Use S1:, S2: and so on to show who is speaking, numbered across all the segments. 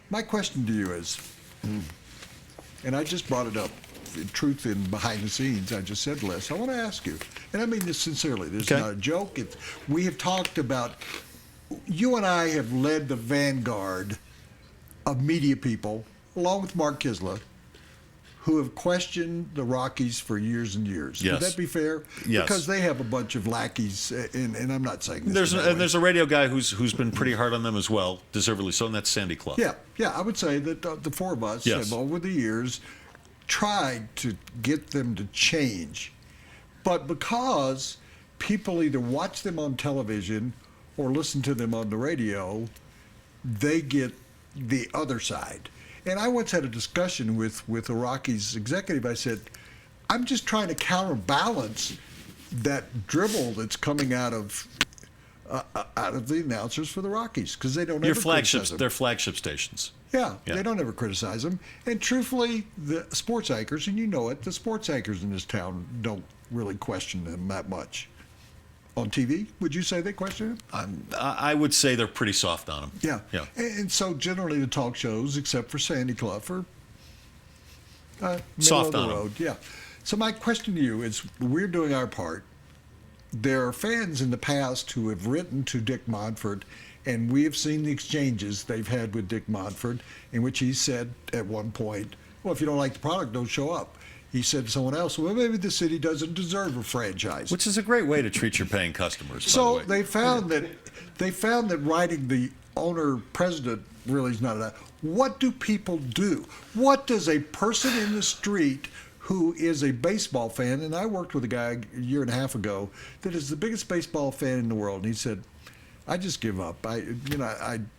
S1: My question to you is, and I just brought it up, in truth in behind the scenes, I just said, Les, I want to ask you, and I mean this sincerely, this is not a joke. We have talked about, you and I have led the vanguard of media people, along with Mark Kisla, who have questioned the Rockies for years and years.
S2: Yes.
S1: Would that be fair?
S2: Yes.
S1: Because they have a bunch of lackeys, and I'm not saying this.
S2: There's a radio guy who's been pretty hard on them as well, deservedly so, and that's Sandy Clough.
S1: Yeah, I would say that the four of us have, over the years, tried to get them to change. But because people either watch them on television or listen to them on the radio, they get the other side. And I once had a discussion with the Rockies executive. I said, I'm just trying to counterbalance that dribble that's coming out of the announcers for the Rockies, because they don't ever criticize them.
S2: They're flagship stations.
S1: Yeah, they don't ever criticize them. And truthfully, the sports anchors, and you know it, the sports anchors in this town don't really question them that much. On TV, would you say they question him?
S2: I would say they're pretty soft on him.
S1: Yeah. And so generally the talk shows, except for Sandy Clough, are
S2: soft
S1: middle
S2: on
S1: of the road.
S2: him.
S1: Yeah. So my question to you is, we're doing our part. There are fans in the past who have written to Dick Monfort, and we have seen the exchanges they've had with Dick Monfort, in which he said at one point, well, if you don't like the product, don't show up. He said to someone else, well, maybe the city doesn't deserve a franchise.
S2: Which is a great way to treat your paying customers,
S1: so
S2: by the way.
S1: they found that writing the owner-president really is not enough. What do people do? What does a person in the street who is a baseball fan, and I worked with a guy a year and a half ago that is the biggest baseball fan in the world, and he said, I just give up. I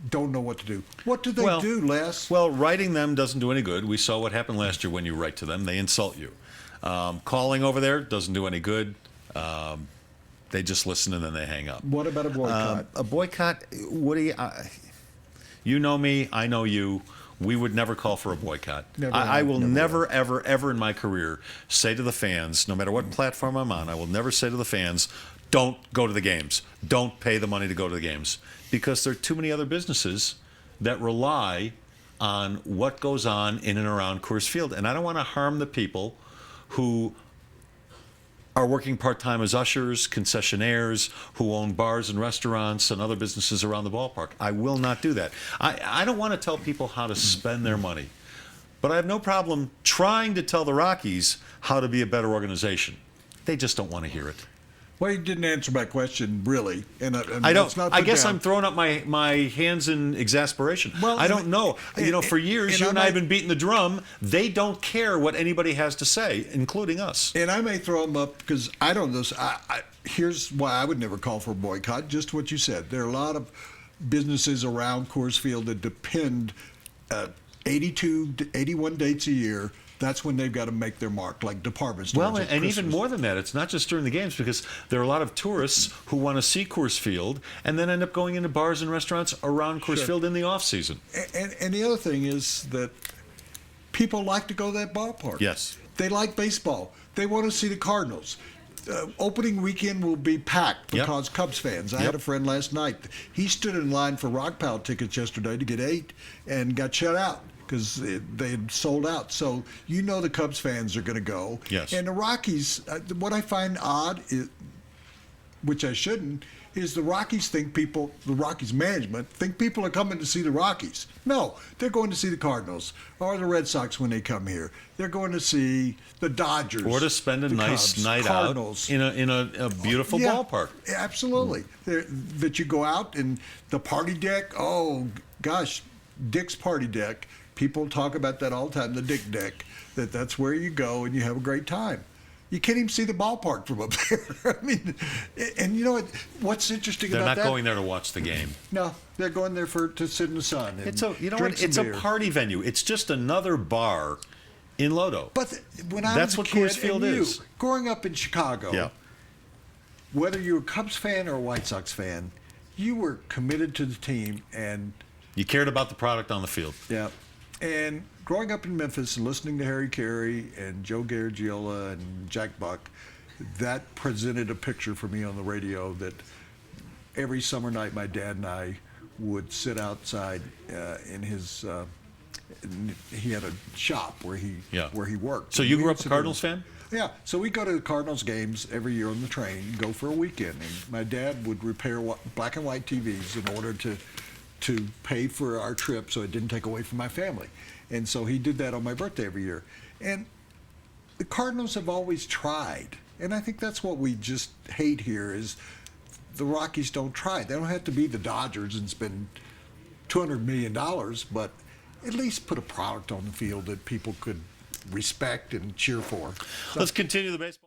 S1: don't know what to do. What do they do, Les?
S2: Well, writing them doesn't do any good. We saw what happened last year when you write to them. They insult you. Calling over there doesn't do any good. They just listen and then they hang up.
S1: What about a boycott?
S2: A boycott, Woody, you know me, I know you. We would never call for a boycott. I will never, ever in my career say to the fans, no matter what platform I'm on, I will never say to the fans, don't go to the games. Don't pay the money to go to the games. Because there are too many other businesses that rely on what goes on in and around Coors Field. And I don't want to harm the people who are working part-time as ushers, concessionaires, who own bars and restaurants and other businesses around the ballpark. I will not do that. I don't want to tell people how to spend their money. But I have no problem trying to tell the Rockies how to be a better organization. They just don't want to hear it.
S1: Well, you didn't answer my question, really. And
S2: I don't. I guess I'm throwing up my hands in exasperation. Well, I don't know. For years, you and I have been beating the drum. They don't care what anybody has to say, including us.
S1: And I may throw them up because I don't know. Here's why I would never call for a boycott, just what you said. There are a lot of businesses around Coors Field that depend 82, 81 dates a year. That's when they've got to make their mark, like department stores.
S2: Well, and even more than that, it's not just during the games, because there are a lot of tourists who want to see Coors Field and then end up going into bars and restaurants around Coors Field in the off season.
S1: And the other thing is that people like to go to that ballpark.
S2: Yes.
S1: They like baseball. They want to see the Cardinals. Opening weekend will be packed because Cubs fans. I had a friend last night. He stood in line for Rock Pile tickets yesterday to get 8 and got shut out because they had sold out. So the Cubs fans are going to go.
S2: Yes.
S1: And the Rockies, what I find odd, which I shouldn't, is the Rockies management think people are coming to see the Rockies. No, they're going to see the Cardinals or the Red Sox when they come here. They're going to see the Dodgers.
S2: Or to spend a nice
S1: Cubs,
S2: night
S1: Cardinals.
S2: out in a beautiful ballpark.
S1: Absolutely. That you go out and the party deck, oh gosh, Dick's party deck. People talk about that all the time, the Dick deck, that's where you go and you have a great time. You can't even see the ballpark from up there. I mean, and you know what's interesting about that?
S2: They're not going there to watch the game.
S1: No, they're going there to sit in the sun. And
S2: it's a party venue. It's just another bar in Lodo.
S1: But when I was a kid,
S2: Coors Field is.
S1: Growing up in Chicago, whether you were a Cubs fan or a White Sox fan, you were committed to the team and
S2: you cared about the product on the field.
S1: Yeah. And growing up in Memphis and listening to Harry Carey and Joe Garagiola and Jack Buck, that presented a picture for me on the radio that every summer night my dad and I would sit outside in his and he had a shop where he worked.
S2: So you grew up a Cardinals fan?
S1: Yeah, so we go to the Cardinals games every year on the train, go for a weekend, and my dad would repair black and white TVs in order to pay for our trip so it didn't take away from my family. And so he did that on my birthday every year. And the Cardinals have always tried, and I think that's what we just hate here is the Rockies don't try. They don't have to be the Dodgers and spend $200 million, but at least put a product on the field that people could respect and cheer for. So,
S2: let's continue the baseball.